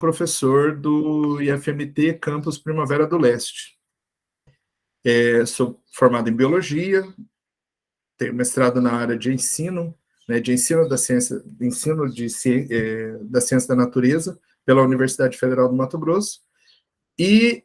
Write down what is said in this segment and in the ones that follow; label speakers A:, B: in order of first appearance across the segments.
A: professor do IFMT Campus Primavera do Leste. Sou formado em Biologia, tenho mestrado na área de ensino, né, de ensino da ciência, da ciência da natureza, pela Universidade Federal do Mato Grosso, e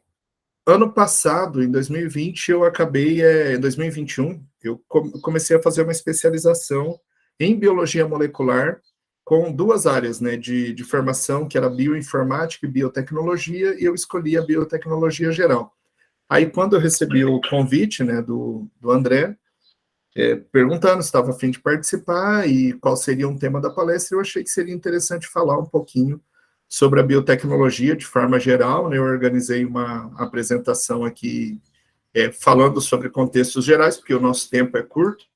A: ano passado, em 2020, em 2021, eu comecei a fazer uma especialização em biologia molecular, com duas áreas, né, de formação, que era bioinformática e biotecnologia, e eu escolhi a biotecnologia geral. Aí, quando eu recebi o convite, né, do André, perguntando se estava a fim de participar e qual seria um tema da palestra, eu achei que seria interessante falar um pouquinho sobre a biotecnologia de forma geral, né? Eu organizei uma apresentação aqui falando sobre contextos gerais, porque o nosso tempo é curto,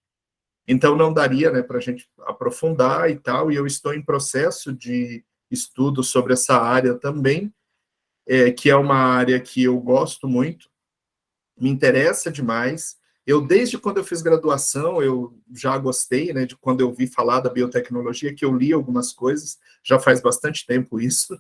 A: então não daria, né, para a gente aprofundar e tal, e eu estou em processo de estudo sobre essa área também, que é uma área que eu gosto muito, me interessa demais. Eu, desde quando eu fiz graduação, eu já gostei, né, de quando eu vi falar da biotecnologia, que eu li algumas coisas, já faz bastante tempo isso,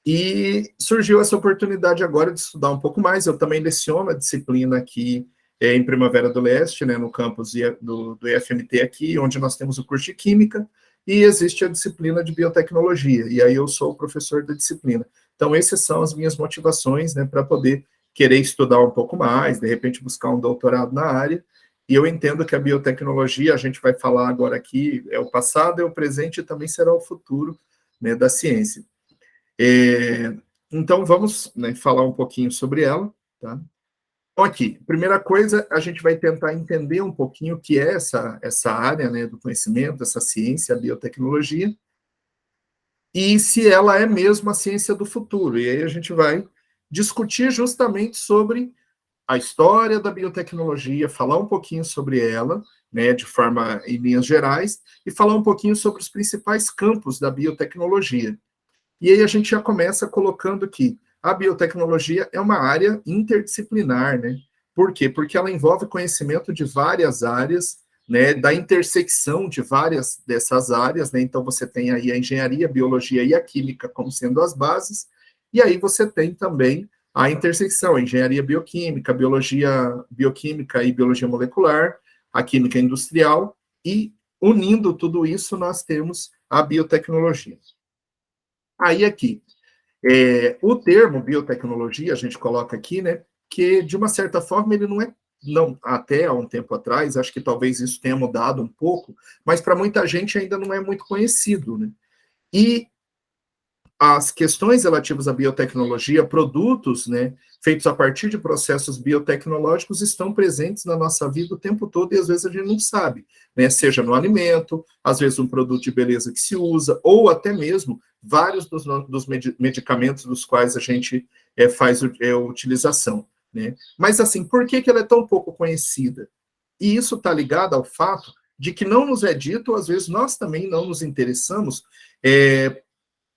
A: e surgiu essa oportunidade agora de estudar um pouco mais. Eu também leciono a disciplina aqui em Primavera do Leste, né, no campus do IFMT aqui, onde nós temos o curso de Química, e existe a disciplina de Biotecnologia, e aí eu sou o professor da disciplina. Então, essas são as minhas motivações, né, para poder querer estudar um pouco mais, de repente buscar um doutorado na área, e eu entendo que a biotecnologia, a gente vai falar agora aqui, é o passado, é o presente e também será o futuro, né, da ciência. Então, vamos, né, falar um pouquinho sobre ela, tá? Então, aqui, primeira coisa, a gente vai tentar entender um pouquinho o que é essa área, né, do conhecimento, essa ciência, a biotecnologia, e se ela é mesmo a ciência do futuro. E aí a gente vai discutir justamente sobre a história da biotecnologia, falar um pouquinho sobre ela, né, de forma em linhas gerais, e falar um pouquinho sobre os principais campos da biotecnologia. E aí a gente já começa colocando que a biotecnologia é uma área interdisciplinar, né? Por quê? Porque ela envolve conhecimento de várias áreas, né, da intersecção de várias dessas áreas, né? Então você tem aí a engenharia, a biologia e a química como sendo as bases, e aí você tem também a intersecção, a engenharia bioquímica, biologia bioquímica e biologia molecular, a química industrial, e unindo tudo isso nós temos a biotecnologia. Aí aqui, o termo biotecnologia, a gente coloca aqui, né, que de uma certa forma ele não, até há um tempo atrás, acho que talvez isso tenha mudado um pouco, mas para muita gente ainda não é muito conhecido, né? E as questões relativas à biotecnologia, produtos, né, feitos a partir de processos biotecnológicos, estão presentes na nossa vida o tempo todo e às vezes a gente não sabe, né, seja no alimento, às vezes um produto de beleza que se usa, ou até mesmo vários dos medicamentos dos quais a gente faz a utilização, né. Mas assim, por que ela é tão pouco conhecida? E isso está ligado ao fato de que não nos é dito, às vezes nós também não nos interessamos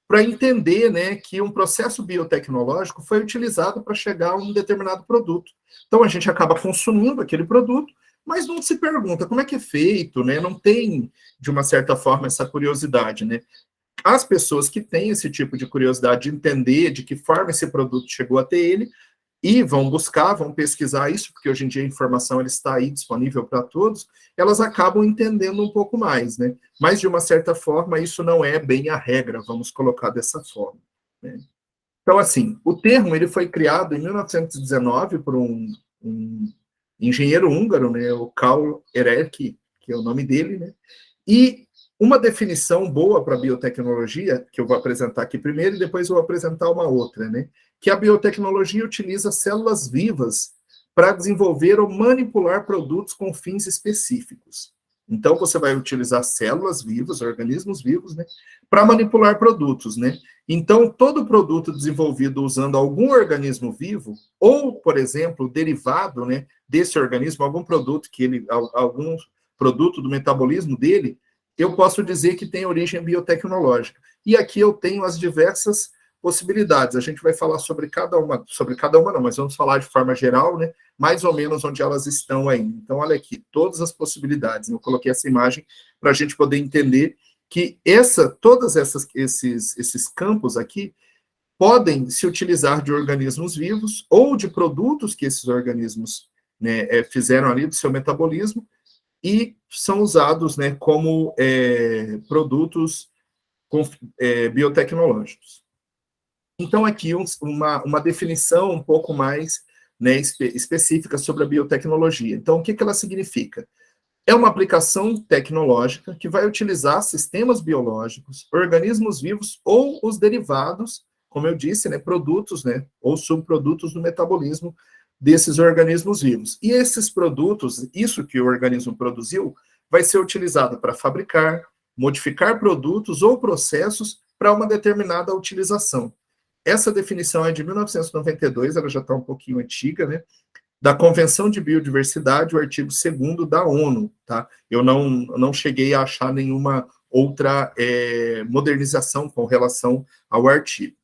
A: para entender, né, que um processo biotecnológico foi utilizado para chegar a um determinado produto. Então, a gente acaba consumindo aquele produto, mas não se pergunta como é que é feito, né? Não tem, de uma certa forma, essa curiosidade, né? As pessoas que têm esse tipo de curiosidade de entender de que forma esse produto chegou até ele, e vão buscar, vão pesquisar isso, porque hoje em dia a informação ela está aí disponível para todos, elas acabam entendendo um pouco mais, né? Mas, de uma certa forma, isso não é bem a regra, vamos colocar dessa forma, né? Então, assim, o termo ele foi criado em 1919 por um engenheiro húngaro, né, o Karl Ereck, que é o nome dele, né? E uma definição boa para a biotecnologia, que eu vou apresentar aqui primeiro e depois vou apresentar uma outra, né? Que a biotecnologia utiliza células vivas para desenvolver ou manipular produtos com fins específicos. Então, você vai utilizar células vivas, organismos vivos, né, para manipular produtos, né? Então, todo produto desenvolvido usando algum organismo vivo, ou, por exemplo, derivado, né, desse organismo, algum produto do metabolismo dele, eu posso dizer que tem origem biotecnológica. E aqui eu tenho as diversas possibilidades. A gente vai falar sobre cada uma não, mas vamos falar de forma geral, né? Mais ou menos onde elas estão aí. Então, olha aqui, todas as possibilidades. Eu coloquei essa imagem para a gente poder entender que todos esses campos aqui, podem se utilizar de organismos vivos ou de produtos que esses organismos, né, fizeram ali do seu metabolismo e são usados, né, como produtos biotecnológicos. Então, aqui uma definição um pouco mais, né, específica sobre a biotecnologia. Então, o que ela significa? É uma aplicação tecnológica que vai utilizar sistemas biológicos, organismos vivos ou os derivados, como eu disse, né, produtos, né, ou subprodutos do metabolismo desses organismos vivos. E esses produtos, isso que o organismo produziu, vai ser utilizado para fabricar, modificar produtos ou processos para uma determinada utilização. Essa definição é de 1992, ela já está um pouquinho antiga, né? Da Convenção de Biodiversidade, o artigo 2º da ONU, tá? Eu não cheguei a achar nenhuma outra modernização com relação ao artigo,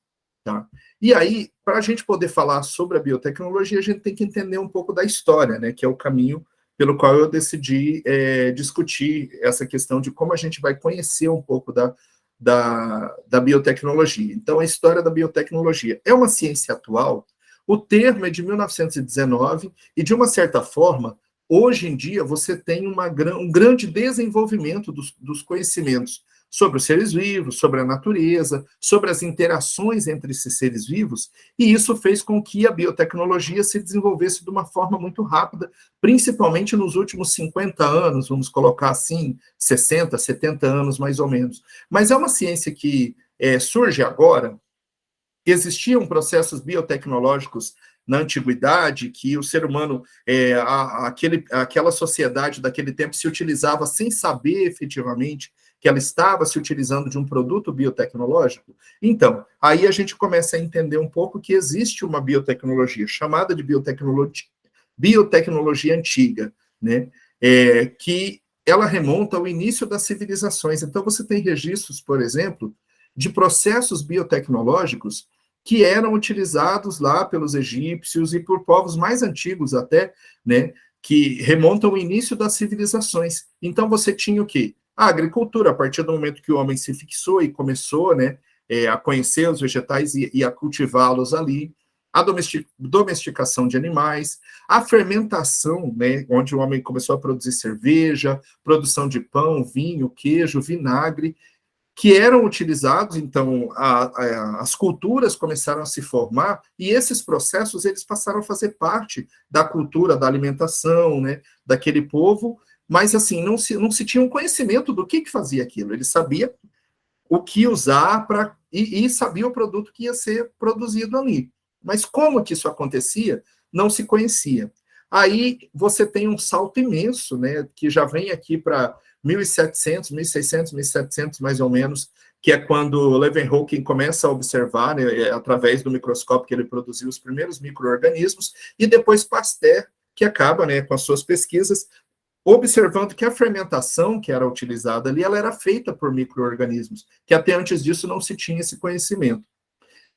A: tá? E aí, para a gente poder falar sobre a biotecnologia, a gente tem que entender um pouco da história, né? Que é o caminho pelo qual eu decidi discutir essa questão de como a gente vai conhecer um pouco da biotecnologia. Então, a história da biotecnologia é uma ciência atual. O termo é de 1919 e, de uma certa forma, hoje em dia, você tem um grande desenvolvimento dos conhecimentos sobre os seres vivos, sobre a natureza, sobre as interações entre esses seres vivos, e isso fez com que a biotecnologia se desenvolvesse de uma forma muito rápida, principalmente nos últimos 50 anos, vamos colocar assim, 60, 70 anos mais ou menos. Mas é uma ciência que surge agora. Existiam processos biotecnológicos na antiguidade que o ser humano, aquela sociedade daquele tempo se utilizava sem saber efetivamente que ela estava se utilizando de um produto biotecnológico. Então, aí a gente começa a entender um pouco que existe uma biotecnologia chamada de biotecnologia antiga, né? Que ela remonta ao início das civilizações. Então, você tem registros, por exemplo, de processos biotecnológicos que eram utilizados lá pelos egípcios e por povos mais antigos até, né, que remontam ao início das civilizações. Então você tinha o quê? A agricultura, a partir do momento que o homem se fixou e começou, né, a conhecer os vegetais e a cultivá-los ali, a domesticação de animais, a fermentação, né, onde o homem começou a produzir cerveja, produção de pão, vinho, queijo, vinagre, que eram utilizados, então, as culturas começaram a se formar, e esses processos, eles passaram a fazer parte da cultura, da alimentação, né, daquele povo, mas, assim, não se tinha um conhecimento do que fazia aquilo, ele sabia o que usar e sabia o produto que ia ser produzido ali, mas como que isso acontecia, não se conhecia. Aí você tem um salto imenso, né, que já vem aqui para 1700, 1600, 1700 mais ou menos, que é quando Leeuwenhoek começa a observar, né, através do microscópio que ele produziu os primeiros micro-organismos, e depois Pasteur, que acaba, né, com as suas pesquisas, observando que a fermentação que era utilizada ali, ela era feita por micro-organismos, que até antes disso não se tinha esse conhecimento.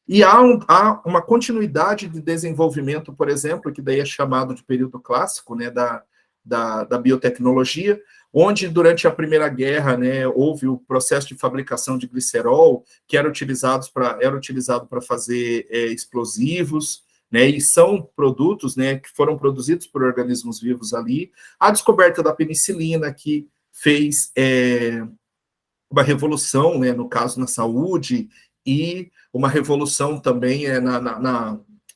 A: E há uma continuidade de desenvolvimento, por exemplo, que daí é chamado de período clássico, né, da biotecnologia, onde durante a Primeira Guerra, né, houve o processo de fabricação de glicerol, que era utilizado para fazer explosivos, né, e são produtos, né, que foram produzidos por organismos vivos ali. A descoberta da penicilina, que fez uma revolução, né, no caso, na saúde, e uma revolução também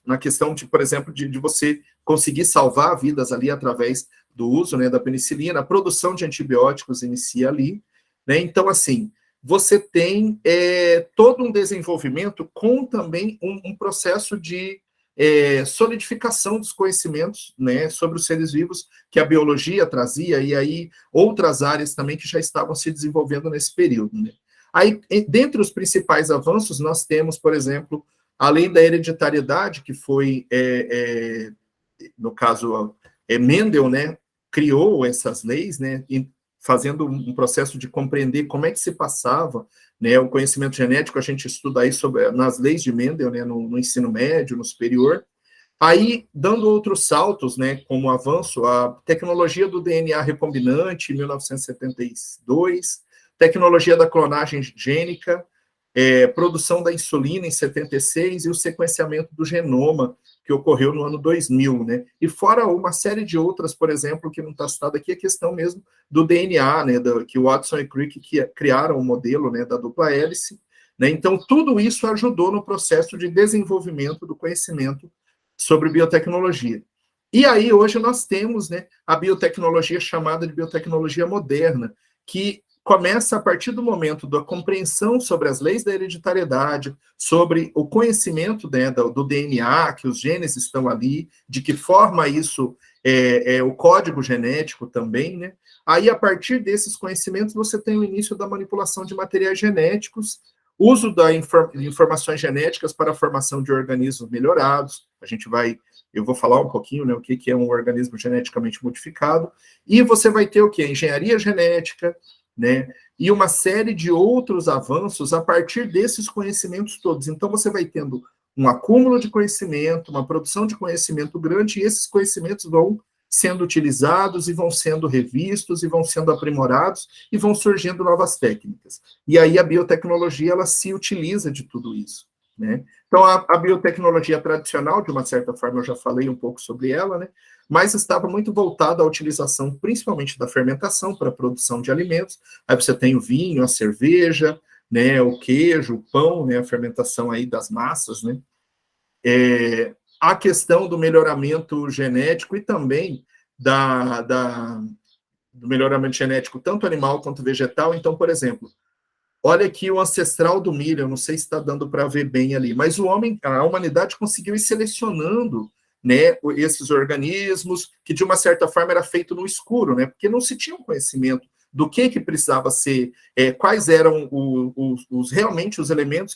A: na questão, de, por exemplo, de você conseguir salvar vidas ali através do uso, né, da penicilina, a produção de antibióticos inicia ali, né, então, assim, você tem todo um desenvolvimento com também um processo de solidificação dos conhecimentos, né, sobre os seres vivos que a biologia trazia, e aí outras áreas também que já estavam se desenvolvendo nesse período, né. Aí, dentre os principais avanços, nós temos, por exemplo, a lei da hereditariedade, que foi, no caso, Mendel, né, criou essas leis, né, fazendo um processo de compreender como é que se passava, né, o conhecimento genético. A gente estuda aí nas leis de Mendel, né, no ensino médio, no superior. Aí, dando outros saltos, né, como avanço, a tecnologia do DNA recombinante, em 1972, tecnologia da clonagem gênica, produção da insulina em 76 e o sequenciamento do genoma, que ocorreu no ano 2000, né? E fora uma série de outras, por exemplo, que não está citada aqui, a questão mesmo do DNA, né? Que o Watson e Crick criaram o modelo, né, da dupla hélice, né? Então, tudo isso ajudou no processo de desenvolvimento do conhecimento sobre biotecnologia. E aí, hoje, nós temos, né, a biotecnologia chamada de biotecnologia moderna, que começa a partir do momento da compreensão sobre as leis da hereditariedade, sobre o conhecimento, né, do DNA, que os genes estão ali, de que forma isso o código genético também, né? Aí, a partir desses conhecimentos, você tem o início da manipulação de materiais genéticos, uso de informações genéticas para a formação de organismos melhorados. Eu vou falar um pouquinho, né, o que é um organismo geneticamente modificado, e você vai ter o que? Engenharia genética, né, e uma série de outros avanços a partir desses conhecimentos todos. Então, você vai tendo um acúmulo de conhecimento, uma produção de conhecimento grande, e esses conhecimentos vão sendo utilizados e vão sendo revistos e vão sendo aprimorados e vão surgindo novas técnicas. E aí a biotecnologia, ela se utiliza de tudo isso, né? Então, a biotecnologia tradicional, de uma certa forma, eu já falei um pouco sobre ela, né? Mas estava muito voltada à utilização, principalmente da fermentação para a produção de alimentos. Aí você tem o vinho, a cerveja, né, o queijo, o pão, né, a fermentação aí das massas, né? A questão do melhoramento genético e também do melhoramento genético, tanto animal quanto vegetal. Então, por exemplo, olha aqui o ancestral do milho, eu não sei se está dando para ver bem ali, mas a humanidade conseguiu ir selecionando, né, esses organismos, que de uma certa forma era feito no escuro, né, porque não se tinha um conhecimento do que precisava ser, quais eram realmente os elementos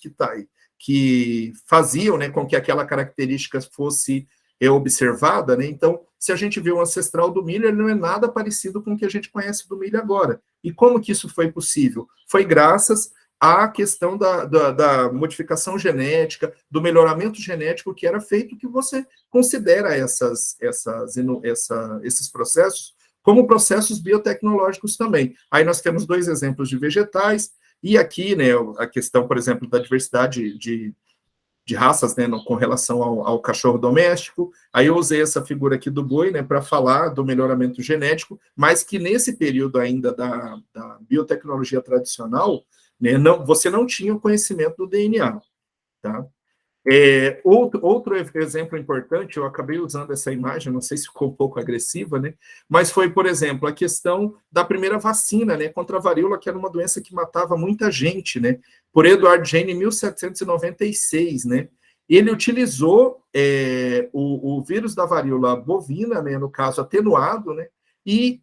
A: que faziam, né, com que aquela característica fosse observada, né? Então, se a gente vê o ancestral do milho, ele não é nada parecido com o que a gente conhece do milho agora. E como que isso foi possível? Foi graças à questão da modificação genética, do melhoramento genético que era feito, que você considera esses processos como processos biotecnológicos também. Aí nós temos dois exemplos de vegetais, e aqui, né, a questão, por exemplo, da diversidade de raças, né, com relação ao cachorro doméstico. Aí eu usei essa figura aqui do boi, né, para falar do melhoramento genético, mas que nesse período ainda da biotecnologia tradicional, né, você não tinha o conhecimento do DNA, tá? Outro exemplo importante, eu acabei usando essa imagem, não sei se ficou um pouco agressiva, né? Mas foi, por exemplo, a questão da primeira vacina, né, contra a varíola, que era uma doença que matava muita gente, né? Por Edward Jenner, em 1796, né? Ele utilizou o vírus da varíola bovina, né, no caso atenuado, né? E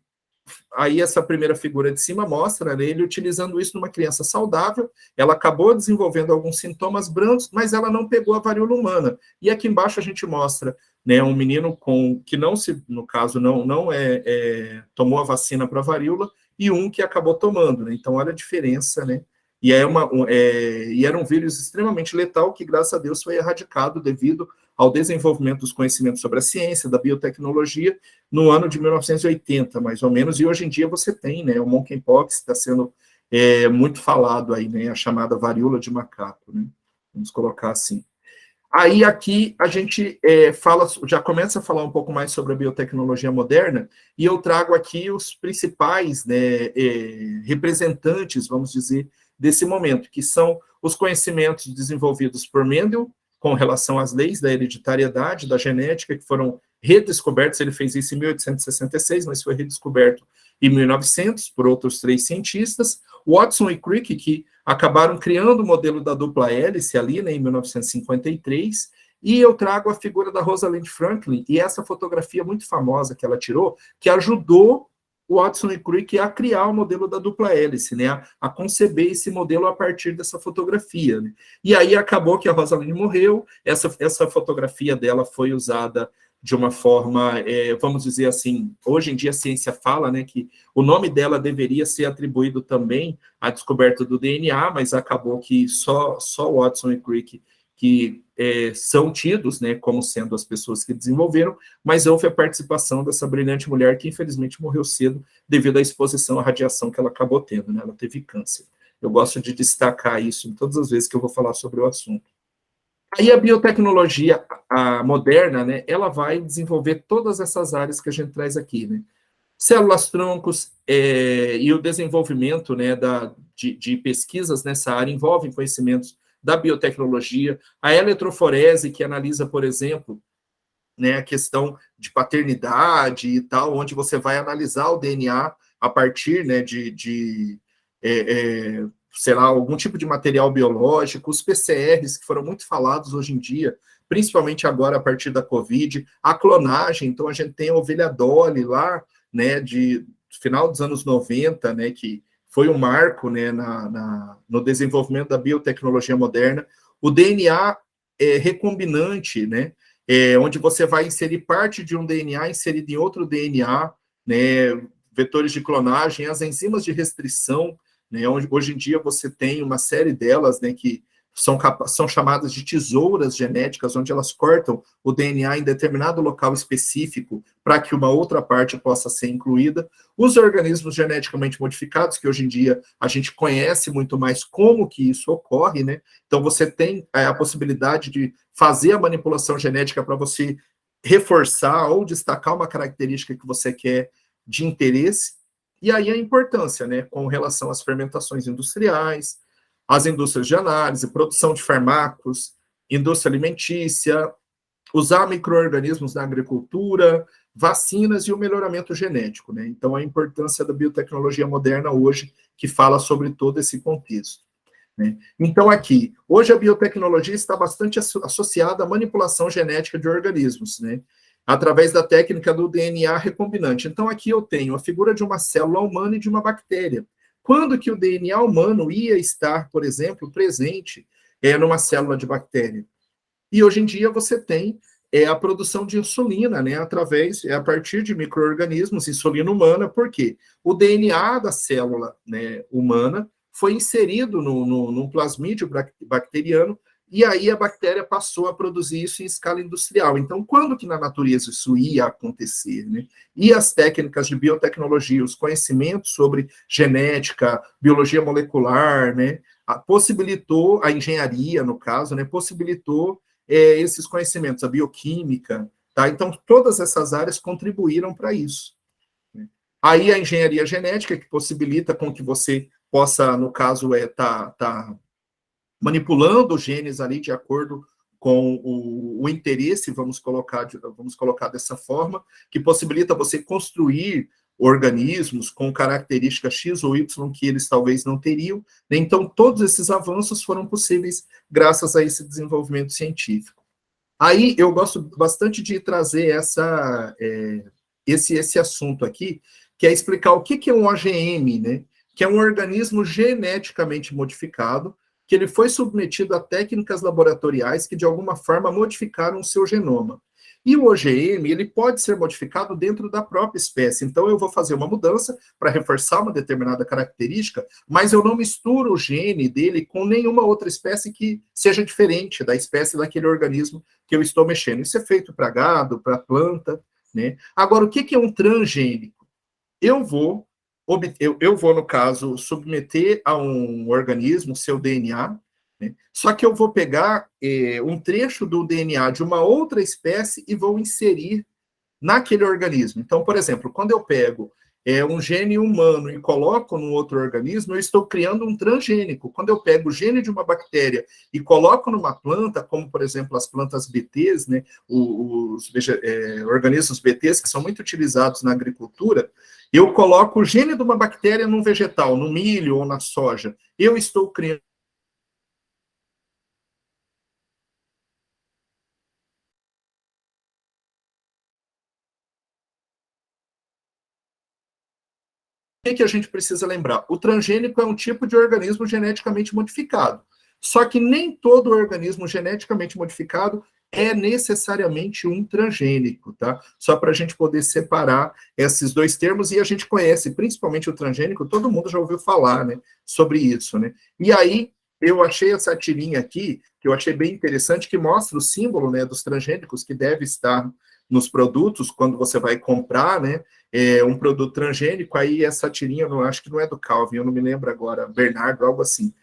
A: aí essa primeira figura de cima mostra, né, ele utilizando isso numa criança saudável. Ela acabou desenvolvendo alguns sintomas brandos, mas ela não pegou a varíola humana. E aqui embaixo a gente mostra, né, um menino que não no caso, não tomou a vacina para a varíola, e um que acabou tomando, né? Então, olha a diferença, né? E era um vírus extremamente letal que, graças a Deus, foi erradicado devido ao desenvolvimento dos conhecimentos sobre a ciência, da biotecnologia, no ano de 1980, mais ou menos, e hoje em dia você tem, né, o monkeypox está sendo muito falado aí, né, a chamada varíola de macaco, né, vamos colocar assim. Aí aqui a gente já começa a falar um pouco mais sobre a biotecnologia moderna, e eu trago aqui os principais, né, representantes, vamos dizer, desse momento, que são os conhecimentos desenvolvidos por Mendel, com relação às leis da hereditariedade, da genética, que foram redescobertos. Ele fez isso em 1866, mas foi redescoberto em 1900 por outros 3 cientistas. Watson e Crick, que acabaram criando o modelo da dupla hélice ali, né, em 1953, e eu trago a figura da Rosalind Franklin, e essa fotografia muito famosa que ela tirou, que ajudou o Watson e Crick a criar o modelo da dupla hélice, né, a conceber esse modelo a partir dessa fotografia, né? E aí acabou que a Rosalind morreu, essa fotografia dela foi usada de uma forma, vamos dizer assim, hoje em dia a ciência fala, né, que o nome dela deveria ser atribuído também à descoberta do DNA, mas acabou que só Watson e Crick que são tidos, né, como sendo as pessoas que desenvolveram, mas houve a participação dessa brilhante mulher que infelizmente morreu cedo devido à exposição à radiação que ela acabou tendo, né, ela teve câncer. Eu gosto de destacar isso em todas as vezes que eu vou falar sobre o assunto. Aí a biotecnologia a moderna, né, ela vai desenvolver todas essas áreas que a gente traz aqui, né? Células-troncos e o desenvolvimento, né, de pesquisas nessa área envolvem conhecimentos da biotecnologia, a eletroforese, que analisa, por exemplo, né, a questão de paternidade e tal, onde você vai analisar o DNA a partir, né, sei lá, algum tipo de material biológico, os PCRs, que foram muito falados hoje em dia, principalmente agora a partir da Covid, a clonagem, então a gente tem a ovelha Dolly lá, né, de final dos anos 90, né, que foi um marco, né, no desenvolvimento da biotecnologia moderna, o DNA recombinante, né, onde você vai inserir parte de um DNA inserido em outro DNA, né, vetores de clonagem, as enzimas de restrição, né, onde hoje em dia você tem uma série delas, né, que são chamadas de tesouras genéticas, onde elas cortam o DNA em determinado local específico para que uma outra parte possa ser incluída. Os organismos geneticamente modificados, que hoje em dia a gente conhece muito mais como que isso ocorre, né? Então você tem a possibilidade de fazer a manipulação genética para você reforçar ou destacar uma característica que você quer de interesse. E aí a importância, né, com relação às fermentações industriais, as indústrias de análise, produção de fármacos, indústria alimentícia, usar micro-organismos na agricultura, vacinas e o melhoramento genético, né? Então, a importância da biotecnologia moderna hoje, que fala sobre todo esse contexto, né? Então, aqui, hoje a biotecnologia está bastante associada à manipulação genética de organismos, né? Através da técnica do DNA recombinante. Então, aqui eu tenho a figura de uma célula humana e de uma bactéria. Quando que o DNA humano ia estar, por exemplo, presente numa célula de bactéria? E hoje em dia você tem a produção de insulina, né, a partir de micro-organismos, insulina humana, por quê? O DNA da célula, né, humana foi inserido num plasmídio bacteriano, e aí a bactéria passou a produzir isso em escala industrial. Então, quando que na natureza isso ia acontecer, né? E as técnicas de biotecnologia, os conhecimentos sobre genética, biologia molecular, né, possibilitou a engenharia, no caso, né, possibilitou esses conhecimentos, a bioquímica, tá? Então, todas essas áreas contribuíram para isso, né? Aí a engenharia genética, que possibilita com que você possa, no caso, tá manipulando os genes ali de acordo com o interesse, vamos colocar dessa forma, que possibilita você construir organismos com características X ou Y que eles talvez não teriam. Então, todos esses avanços foram possíveis graças a esse desenvolvimento científico. Aí, eu gosto bastante de trazer esse assunto aqui, que é explicar o que é um OGM, né? Que é um organismo geneticamente modificado, que ele foi submetido a técnicas laboratoriais que, de alguma forma, modificaram o seu genoma. E o OGM, ele pode ser modificado dentro da própria espécie. Então, eu vou fazer uma mudança para reforçar uma determinada característica, mas eu não misturo o gene dele com nenhuma outra espécie que seja diferente da espécie daquele organismo que eu estou mexendo. Isso é feito para gado, para planta, né? Agora, o que é um transgênico? Eu vou, no caso, submeter a um organismo seu DNA, né? Só que eu vou pegar um trecho do DNA de uma outra espécie e vou inserir naquele organismo. Então, por exemplo, quando eu pego um gene humano e coloco num outro organismo, eu estou criando um transgênico. Quando eu pego o gene de uma bactéria e coloco numa planta, como, por exemplo, as plantas BTs, né, organismos BTs, que são muito utilizados na agricultura, eu coloco o gene de uma bactéria num vegetal, no milho ou na soja. Eu estou criando que a gente precisa lembrar? O transgênico é um tipo de organismo geneticamente modificado. Só que nem todo organismo geneticamente modificado é necessariamente um transgênico, tá? Só para a gente poder separar esses dois termos, e a gente conhece, principalmente o transgênico, todo mundo já ouviu falar, né, sobre isso, né? E aí, eu achei essa tirinha aqui, que eu achei bem interessante, que mostra o símbolo, né, dos transgênicos que deve estar nos produtos quando você vai comprar, né, um produto transgênico. Aí essa tirinha, eu acho que não é do Calvin, eu não me lembro agora, Bernardo, algo assim.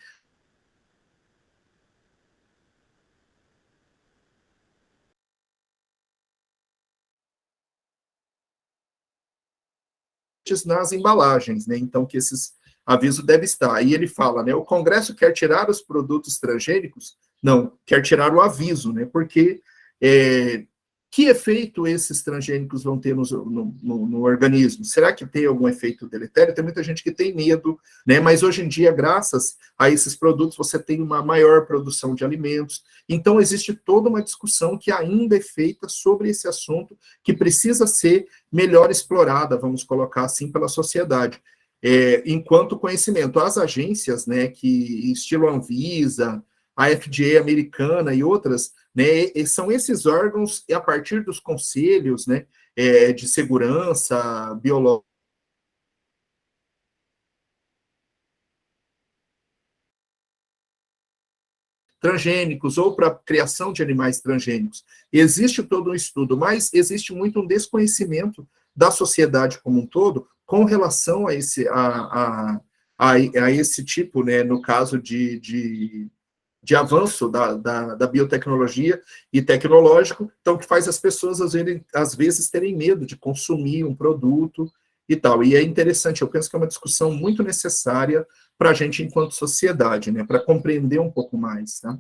A: Nas embalagens, né? Então, que esses avisos devem estar. Aí ele fala, né? O Congresso quer tirar os produtos transgênicos? Não, quer tirar o aviso, né? Porque que efeito esses transgênicos vão ter no organismo? Será que tem algum efeito deletério? Tem muita gente que tem medo, né? Mas hoje em dia, graças a esses produtos, você tem uma maior produção de alimentos. Então, existe toda uma discussão que ainda é feita sobre esse assunto, que precisa ser melhor explorada, vamos colocar assim, pela sociedade. Enquanto conhecimento, as agências, né, que estilo Anvisa, a FDA americana e outras, né, são esses órgãos, a partir dos conselhos, né, de segurança biológica, transgênicos ou para criação de animais transgênicos. Existe todo um estudo, mas existe muito um desconhecimento da sociedade como um todo com relação a esse tipo, né, no caso de avanço da biotecnologia e tecnológico, então que faz as pessoas, às vezes, terem medo de consumir um produto e tal. E é interessante, eu penso que é uma discussão muito necessária para a gente enquanto sociedade, né, para compreender um pouco mais, tá?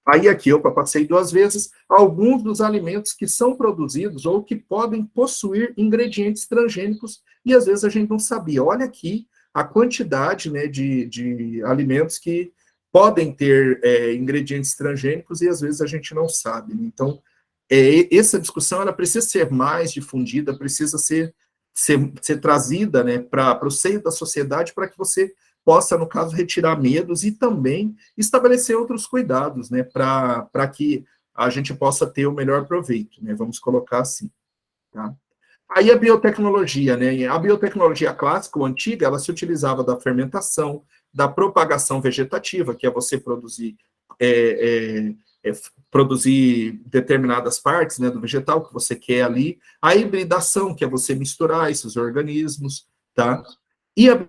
A: Aí aqui eu passei duas vezes alguns dos alimentos que são produzidos ou que podem possuir ingredientes transgênicos e às vezes a gente não sabia. Olha aqui a quantidade, né, de alimentos que podem ter ingredientes transgênicos e às vezes a gente não sabe, né? Então, essa discussão ela precisa ser mais difundida, precisa ser trazida, né, para o seio da sociedade para que você possa, no caso, retirar medos e também estabelecer outros cuidados, né, para que a gente possa ter o melhor proveito, né, vamos colocar assim, tá? Aí a biotecnologia, né, a biotecnologia clássica, ou antiga, ela se utilizava da fermentação, da propagação vegetativa, que é você é, é, produzir determinadas partes, né, do vegetal que você quer ali, a hibridação, que é você misturar esses organismos, tá? E a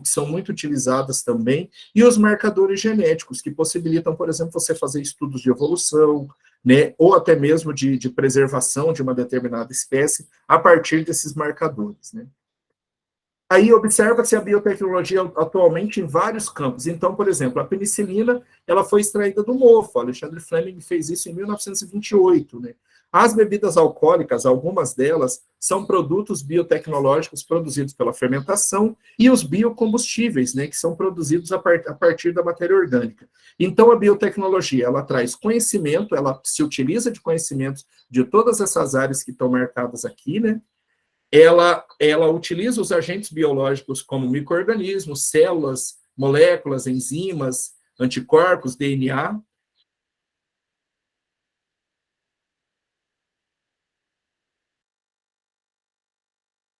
A: que são muito utilizadas também, e os marcadores genéticos, que possibilitam, por exemplo, você fazer estudos de evolução, né, ou até mesmo de preservação de uma determinada espécie a partir desses marcadores, né. Aí observa-se a biotecnologia atualmente em vários campos. Então, por exemplo, a penicilina ela foi extraída do mofo. Alexandre Fleming fez isso em 1928. Né? As bebidas alcoólicas, algumas delas, são produtos biotecnológicos produzidos pela fermentação e os biocombustíveis, né, que são produzidos a partir da matéria orgânica. Então, a biotecnologia ela traz conhecimento, ela se utiliza de conhecimentos de todas essas áreas que estão marcadas aqui, né? Ela utiliza os agentes biológicos como micro-organismos, células, moléculas, enzimas, anticorpos, DNA,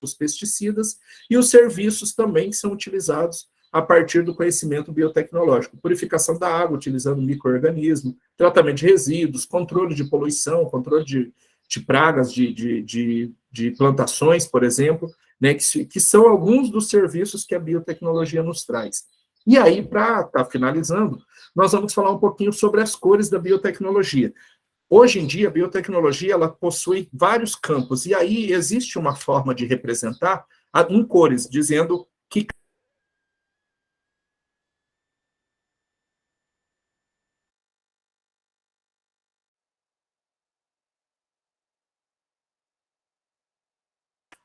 A: os pesticidas e os serviços também que são utilizados a partir do conhecimento biotecnológico. Purificação da água utilizando micro-organismos, tratamento de resíduos, controle de poluição, controle de pragas de plantações, por exemplo, né, que são alguns dos serviços que a biotecnologia nos traz. E aí, para estar finalizando, nós vamos falar um pouquinho sobre as cores da biotecnologia. Hoje em dia, a biotecnologia ela possui vários campos, e aí existe uma forma de representar em cores, dizendo que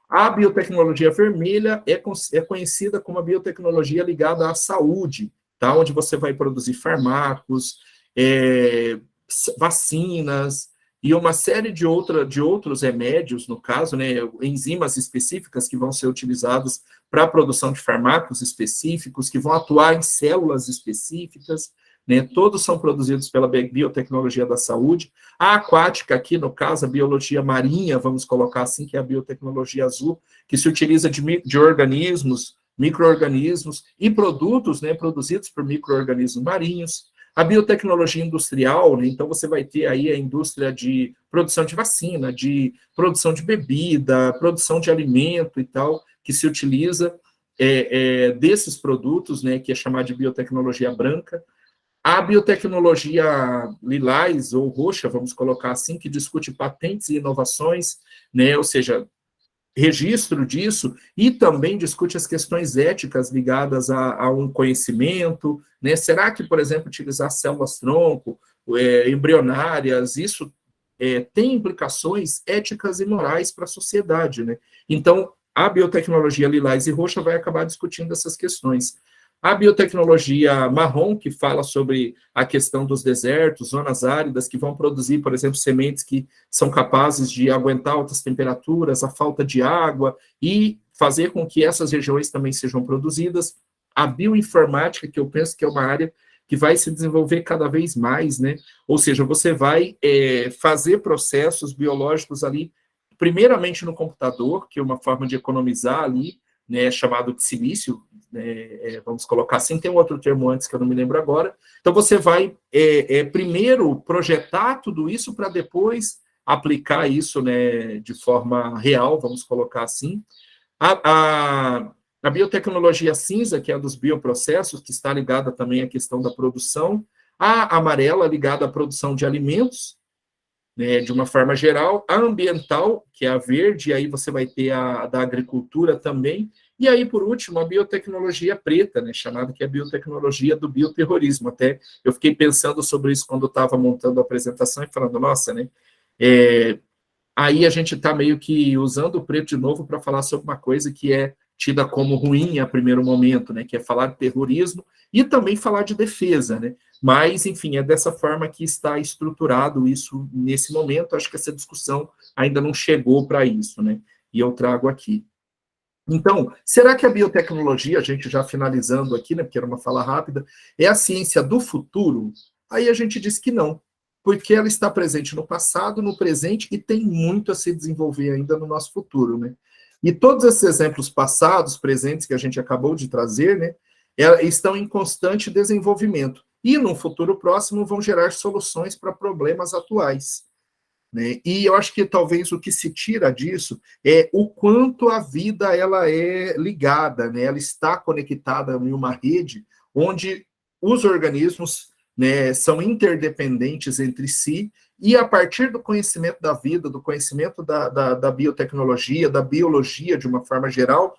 A: a biotecnologia vermelha é conhecida como a biotecnologia ligada à saúde, tá? Onde você vai produzir fármacos, vacinas, e uma série de outros remédios, no caso, né, enzimas específicas que vão ser utilizadas para a produção de fármacos específicos, que vão atuar em células específicas, né, todos são produzidos pela biotecnologia da saúde. A aquática, aqui no caso, a biologia marinha, vamos colocar assim, que é a biotecnologia azul, que se utiliza de organismos, micro-organismos e produtos, né, produzidos por micro-organismos marinhos. A biotecnologia industrial, né, então você vai ter aí a indústria de produção de vacina, de produção de bebida, produção de alimento e tal, que se utiliza desses produtos, né, que é chamada de biotecnologia branca. A biotecnologia lilás ou roxa, vamos colocar assim, que discute patentes e inovações, né, ou seja, registro disso, e também discute as questões éticas ligadas a um conhecimento, né? Será que, por exemplo, utilizar células-tronco, embrionárias, isso tem implicações éticas e morais para a sociedade, né? Então, a biotecnologia lilás e roxa vai acabar discutindo essas questões. A biotecnologia marrom, que fala sobre a questão dos desertos, zonas áridas, que vão produzir, por exemplo, sementes que são capazes de aguentar altas temperaturas, a falta de água, e fazer com que essas regiões também sejam produzidas. A bioinformática, que eu penso que é uma área que vai se desenvolver cada vez mais, né? Ou seja, você vai fazer processos biológicos ali, primeiramente no computador, que é uma forma de economizar ali, né, chamado de silício, vamos colocar assim, tem um outro termo antes que eu não me lembro agora. Então, você vai primeiro projetar tudo isso para depois aplicar isso, né, de forma real, vamos colocar assim. A biotecnologia cinza, que é a dos bioprocessos, que está ligada também à questão da produção. A amarela, ligada à produção de alimentos, né, de uma forma geral. A ambiental, que é a verde, e aí você vai ter a da agricultura também. E aí, por último, a biotecnologia preta, né, chamada que é a biotecnologia do bioterrorismo. Até eu fiquei pensando sobre isso quando estava montando a apresentação e falando, nossa, né, aí a gente está meio que usando o preto de novo para falar sobre uma coisa que é tida como ruim a primeiro momento, né, que é falar de terrorismo e também falar de defesa, né? Mas, enfim, é dessa forma que está estruturado isso nesse momento. Acho que essa discussão ainda não chegou para isso, né? E eu trago aqui. Então, será que a biotecnologia, a gente já finalizando aqui, né, porque era uma fala rápida, é a ciência do futuro? Aí a gente diz que não, porque ela está presente no passado, no presente e tem muito a se desenvolver ainda no nosso futuro, né? E todos esses exemplos passados, presentes que a gente acabou de trazer, né, estão em constante desenvolvimento e no futuro próximo vão gerar soluções para problemas atuais, né? E eu acho que talvez o que se tira disso é o quanto a vida ela é ligada, né? Ela está conectada em uma rede onde os organismos, né, são interdependentes entre si, e a partir do conhecimento da vida, do conhecimento da biotecnologia, da biologia de uma forma geral,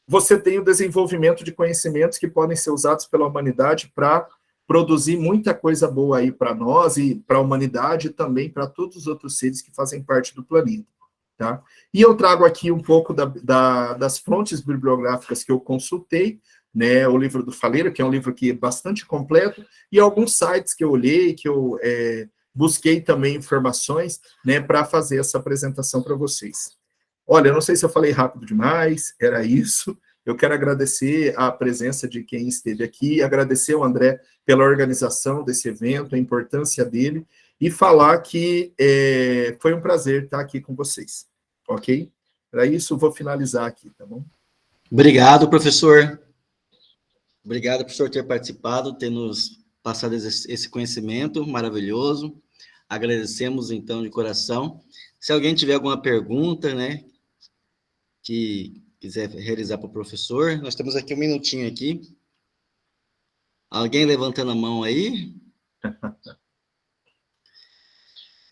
A: você tem o desenvolvimento de conhecimentos que podem ser usados pela humanidade para produzir muita coisa boa aí para nós e para a humanidade e também para todos os outros seres que fazem parte do planeta. Tá? E eu trago aqui um pouco das fontes bibliográficas que eu consultei, né, o livro do Faleiro, que é um livro que é bastante completo, e alguns sites que eu olhei, que eu busquei também informações, né, para fazer essa apresentação para vocês. Olha, eu não sei se eu falei rápido demais, era isso. Eu quero agradecer a presença de quem esteve aqui, agradecer ao André pela organização desse evento, a importância dele, e falar que foi um prazer estar aqui com vocês, ok? Para isso, vou finalizar aqui, tá bom?
B: Obrigado, professor. Obrigado, professor, por ter participado, ter nos passado esse conhecimento maravilhoso. Agradecemos, então, de coração. Se alguém tiver alguma pergunta, né, que quiser realizar para o professor, nós temos aqui um minutinho aqui. Alguém levantando a mão aí?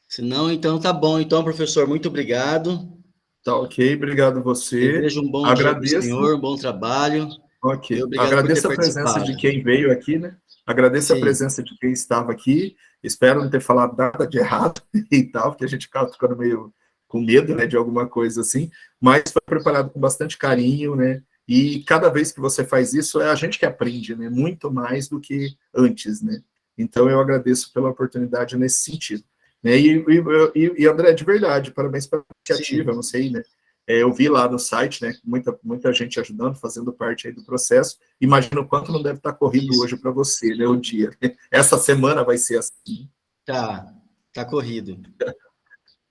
B: Se não, então tá bom. Então, professor, muito obrigado.
A: Tá ok, obrigado a você.
B: Desejo um bom dia para o
A: Agradeço.
B: senhor, um bom trabalho.
A: Ok.
B: E obrigado por ter
A: Agradeço a presença
B: participado.
A: de quem veio aqui, né? Agradeço a
B: Sim.
A: presença de quem estava aqui. Espero não ter falado nada de errado e tal, porque a gente acaba ficando meio com medo, né, de alguma coisa assim. Mas foi preparado com bastante carinho, né? E cada vez que você faz isso, é a gente que aprende, né? Muito mais do que antes, né? Então, eu agradeço pela oportunidade nesse sentido. Né? E André, de verdade, parabéns pela iniciativa,
B: Sim.
A: não sei, né? Eu vi lá no site, né? Muita gente ajudando, fazendo parte aí do processo. Imagino o quanto não deve estar corrido
B: Isso.
A: hoje para você, né? O dia. Essa semana vai ser assim.
B: Tá corrido.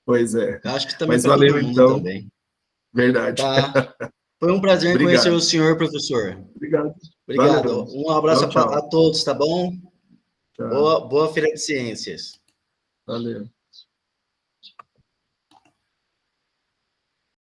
A: Pois é.
B: Acho que também
A: Mas
B: para todo
A: valeu,
B: mundo
A: então.
B: também.
A: Verdade.
B: Tá. Foi um prazer conhecer o
A: Obrigado.
B: senhor, professor.
A: Obrigado.
B: Obrigado.
A: Valeu.
B: Um abraço
A: Tchau, tchau.
B: a todos, tá bom?
A: Tchau.
B: Boa Feira de Ciências.
A: Valeu.